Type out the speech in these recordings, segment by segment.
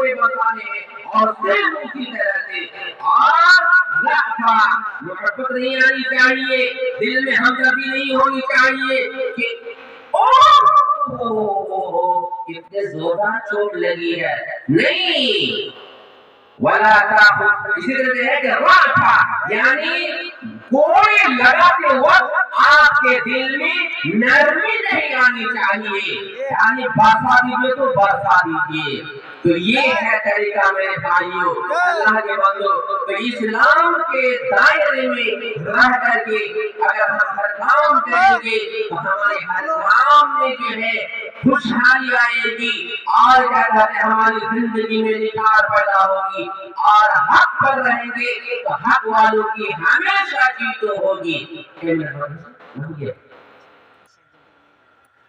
ہوئے مسالے ہیں اور سیم اسی طرح سے. اور رأفہ محبت نہیں آنی چاہیے، دل میں ہمدردی نہیں ہونی چاہیے کہ کتنے زوردار چوٹ لگی ہے، نہیں. ولا تاخذ، اسی طرح سے ہے کہ رأفہ یعنی کوئی لگاتے وقت آپ کے دل میں نرمی نہیں آنی چاہیے، یعنی برسا دیجیے تو برسا دیجیے. تو یہ ہے طریقہ میرے بھائیوں اللہ کے بندو. تو اسلام کے دائرے میں رہ کر کے اگر ہم ہر کام کریں گے تو ہمارے ہر کام میں جو ہے خوشحالی آئے گی اور کیا کہتے ہیں ہماری زندگی میں نکھار پیدا ہوگی اور حق پر رہیں گے تو حق والوں کی ہمیشہ جیت ہوگی.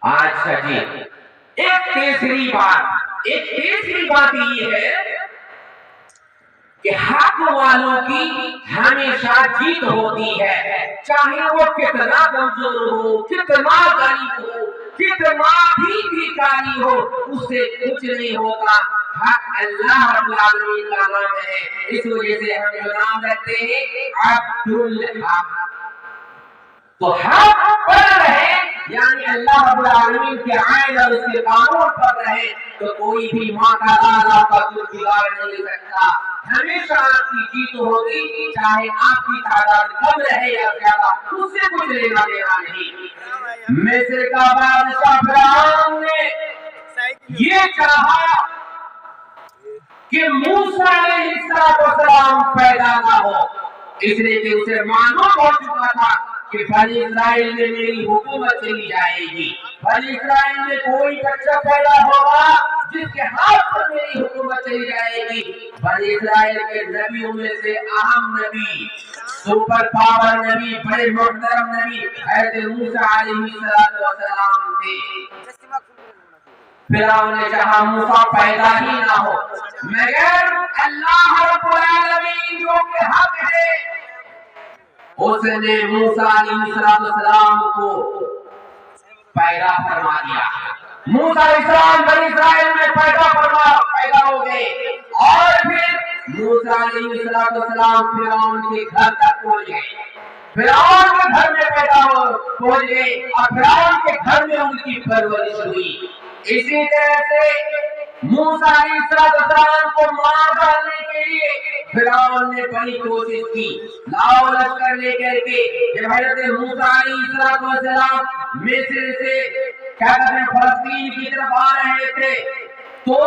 اچھا جی، ایک تیسری بات یہ ہے کہ حق والوں کی ہمیشہ جیت ہوتی ہے، چاہے وہ کتنا کمزور ہو، کتنا غریب ہو، کتنا بھی بھکاری ہو، اس سے کچھ نہیں ہوتا. حق اللہ رب العالمین کا نام ہے، اس وجہ سے ہم جو نام رکھتے ہیں عبدالحق. تو حق پر رہے یعنی اللہ رب العالمین کے آئین اور اس کے قانون پر رہے تو کوئی بھی ماتحال آپ کا کچھ بگاڑ نہیں سکتا. ہمیشہ آپ کی جیت ہوگی، چاہے آپ کی تعداد کم رہے یا زیادہ، اس سے کچھ لینا دینا نہیں. مصر کا بادشاہ فرعون نے یہ چاہا کہ موسیٰ علیہ السلام پیدا نہ ہو، اس لیے کہ اسے معلوم ہو چکا تھا کہ بنی اسرائیل میں میری حکومت چلی جائے گی، بنی اسرائیل میں کوئی بچہ پیدا ہوگا جس کے ہاتھ پر میری حکومت چلی جائے گی. بنی اسرائیل کے نبیوں میں سے اہم نبی، سپر پاور نبی، بڑے محترم نبی حضرت موسیٰ علیہ السلام تھے. فرعون نے چاہا موسیٰ پیدا ہی نہ ہو، مگر اللہ رب العالمین جو کہ حق ہے اس نے موسیٰ علیہ السلام کو پیدا فرما دیا. موسیٰ علیہ السلام بنی اسرائیل میں پیدا ہو گئے اور پھر موسیٰ علیہ السلام فرعون کے گھر تک پہنچ گئے، فرعون کے گھر میں پہنچ گئے اور فرعون کے گھر میں ان کی پرورش ہوئی. اسی طرح سے موسیٰ علیہ السلام کو مار ڈالنے کے لیے فرعون نے بڑی کوشش کی، لاؤ لشکر لے کر کے. جب حضرت موسیٰ علیہ السلام مصر سے کیا کہتے ہیں فلسطین کی طرف آ رہے تھے تو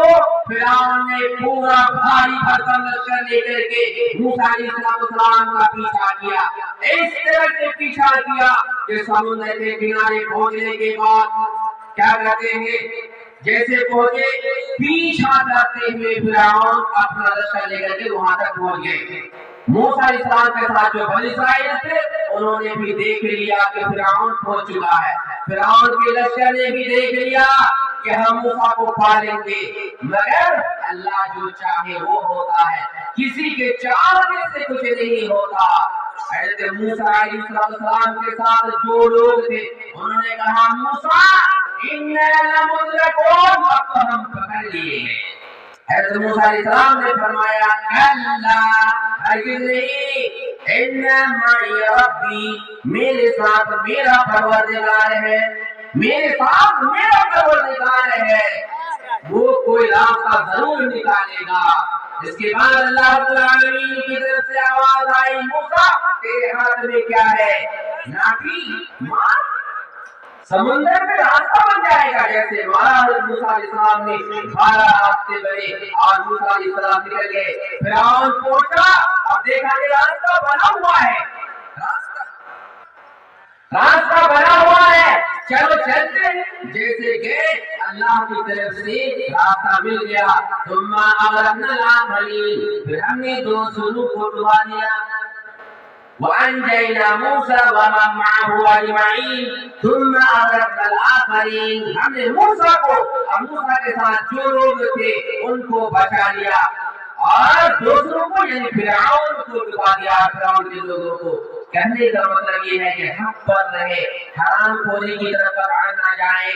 فرعون نے پورا بھاری بھرکم لشکر لے کر کے موسیٰ علیہ السلام کا پیچھا کیا. اس طرح سے پیچھا کیا کہ سمندر کے کنارے پہنچنے کے بعد کیا کہتے ہیں جیسے پہنچے پیچھا کرتے ہوئے فرعون اپنا لشکر لے کر کے وہاں تک پہنچ گئے. موسیٰ علیہ السلام کے ساتھ جو بنی اسرائیل تھے انہوں نے بھی دیکھ لیا کہ فرعون پہنچ چکا ہے، فرعون کے لشکر نے بھی دیکھ لیا کہ ہم موسیٰ کو پالیں گے، مگر اللہ جو چاہے وہ ہوتا ہے، کسی کے چاہنے سے کچھ نہیں ہوتا. حضرت موسیٰ علیہ السلام کے ساتھ جو لوگ تھے انہوں نے کہا موسیٰ اِنَّا لَمُدْرَكُونَ، اب تو ہم پکڑ لیے ہیں. حضرت موسیٰ علیہ السلام نے فرمایا کَلَّا، ہرگز نہیں، اِنَّ مَعِیَ رَبِّی، میرے ساتھ میرا پروردگار ہے، میرے ساتھ میرا پروردگار ہے، وہ کوئی راستہ ضرور نکالے گا. اس کے بعد اللہ رب العالمین کی طرف سے آواز آئی موسیٰ تیرے ہاتھ میں کیا ہے؟ لاٹھی مار، سمندر میں راستہ بن جائے گا. جیسے مارا حضرت موسیٰ علیہ السلام نے 12 راستے بنے اور موسیٰ علیہ السلام نکل گئے. فرعون پہنچا، اب دیکھا کہ راستہ بنا ہوا ہے، راستہ بنا ہوا ہے، چلو چلتے ہیں. جیسے گئے اللہ کی طرف سے راستہ مل گیا. ثم اغرقنا الآخرین، پھر ہم نے دوسروں کو ڈبا دیا. وَأَنْجَيْنَا مُوسَىٰ وَمَن مَّعَهُ أَجْمَعِينَ ثُمَّ أَغْرَقْنَا الْآخَرِينَ، ہم نے موسیٰ کو اور موسیٰ کے ساتھ جو لوگ تھے ان کو بچا لیا اور دوسروں کو یعنی فرعون کو ڈبا دیا، فرعون کے لوگوں کو. کہنے کا مطلب یہ ہے کہ حق پر رہے، حرام خوری کی طرف نہ جائے،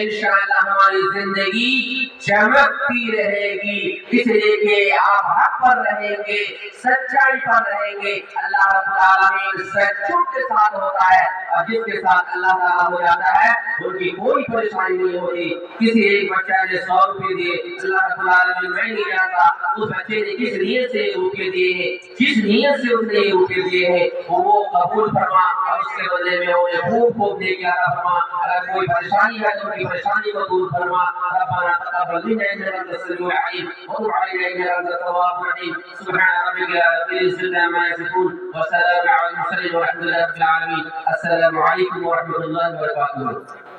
انشاءاللہ ہماری زندگی چمکتی رہے گی، اس لیے کہ آپ حق پر رہیں گے، سچائی پر رہیں گے، اللہ رب العالمین سچوں کے ساتھ ہوتا ہے، اور جس کے ساتھ اللہ تعالیٰ ہو جاتا ہے ان کی کوئی پریشانی نہیں ہوتی۔ کسی ایک بچہ نے 100 روپے دیے، اللہ رب العالمین میں نہیں جانتا اس بچے نے کس نیت سے روپے دیے ہیں، جس نیت سے اس نے روپے دیے ہیں وہ قبول فرما، اور اس کے بدلے میں انہیں خوب دے کے عطا فرما۔ اگر کوئی پریشانی ہے تو ان کی پریشانی کو دور فرما۔ ربنا تقبل منا انك انت السميع العليم وتب علينا انك انت التواب الرحيم۔ سبحان ربك رب العزة عما يصفون وسلام على المرسلين والحمد لله رب العالمين۔ السلام عليكم ورحمة الله وبركاته۔